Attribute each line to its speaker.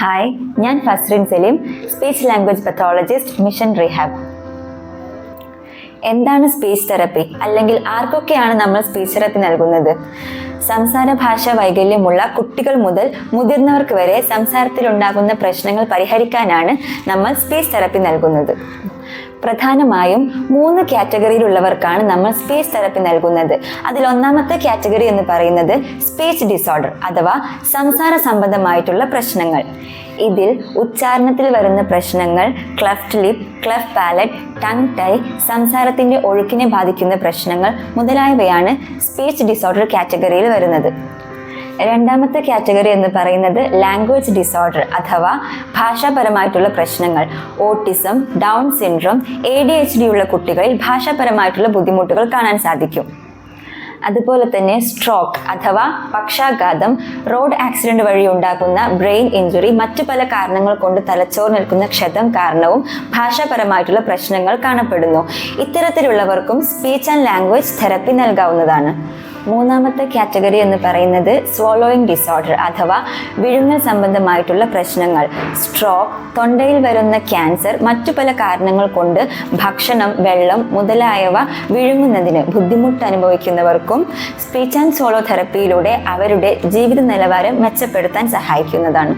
Speaker 1: Hi, ഞാൻ Fasrin Saleem, speech language pathologist, Mission Rehab. എന്താണ് speech therapy, അല്ലെങ്കിൽ ആർക്കൊക്കെയാണ് നമ്മൾ സ്പീച്ച് തെറപ്പി നൽകുന്നത്? സംസാര ഭാഷ വൈകല്യമുള്ള കുട്ടികൾ മുതൽ മുതിർന്നവർക്ക് വരെ സംസാരത്തിലുണ്ടാകുന്ന പ്രശ്നങ്ങൾ പരിഹരിക്കാനാണ് നമ്മൾ സ്പീച്ച് തെറപ്പി നൽകുന്നത്. പ്രധാനമായും 3 കാറ്റഗറിയിലുള്ളവർക്കാണ് നമ്മൾ സ്പീച്ച് തെറപ്പി നൽകുന്നത്. അതിൽ ഒന്നാമത്തെ കാറ്റഗറി എന്ന് പറയുന്നത് സ്പീച്ച് ഡിസോർഡർ അഥവാ സംസാര സംബന്ധമായിട്ടുള്ള പ്രശ്നങ്ങൾ. ഇതിൽ ഉച്ചാരണത്തിൽ വരുന്ന പ്രശ്നങ്ങൾ, cleft lip, cleft palate, tongue tie, സംസാരത്തിന്റെ ഒഴുക്കിനെ ബാധിക്കുന്ന പ്രശ്നങ്ങൾ മുതലായവയാണ് സ്പീച്ച് ഡിസോർഡർ കാറ്റഗറിയിൽ വരുന്നത്. രണ്ടാമത്തെ കാറ്റഗറി എന്ന് പറയുന്നത് ലാംഗ്വേജ് ഡിസോർഡർ അഥവാ ഭാഷാപരമായിട്ടുള്ള പ്രശ്നങ്ങൾ. ഓട്ടിസം, ഡൗൺ സിൻഡ്രോം, ADHD ഉള്ള കുട്ടികളിൽ ഭാഷാപരമായിട്ടുള്ള ബുദ്ധിമുട്ടുകൾ കാണാൻ സാധിക്കും. അതുപോലെ തന്നെ സ്ട്രോക്ക് അഥവാ പക്ഷാഘാതം, റോഡ് ആക്സിഡന്റ് വഴി ഉണ്ടാകുന്ന ബ്രെയിൻ ഇഞ്ചുറി, മറ്റു പല കാരണങ്ങൾ കൊണ്ട് തലച്ചോറിനേൽക്കുന്ന ക്ഷതം കാരണവും ഭാഷാപരമായിട്ടുള്ള പ്രശ്നങ്ങൾ കാണപ്പെടുന്നു. ഇത്തരത്തിലുള്ളവർക്കും സ്പീച്ച് ആൻഡ് ലാംഗ്വേജ് തെറപ്പി നൽകാവുന്നതാണ്. മൂന്നാമത്തെ കാറ്റഗറി എന്ന് പറയുന്നത് സ്വോളോയിങ് ഡിസോർഡർ അഥവാ വിഴുങ്ങൽ സംബന്ധമായിട്ടുള്ള പ്രശ്നങ്ങൾ. സ്ട്രോക്ക്, തൊണ്ടയിൽ വരുന്ന ക്യാൻസർ, മറ്റു പല കാരണങ്ങൾ കൊണ്ട് ഭക്ഷണം, വെള്ളം മുതലായവ വിഴുങ്ങുന്നതിന് ബുദ്ധിമുട്ട് അനുഭവിക്കുന്നവർക്കും സ്പീച്ച് ആൻഡ് സ്വോളോ തെറപ്പിയിലൂടെ അവരുടെ ജീവിത നിലവാരം മെച്ചപ്പെടുത്താൻ സഹായിക്കുന്നതാണ്.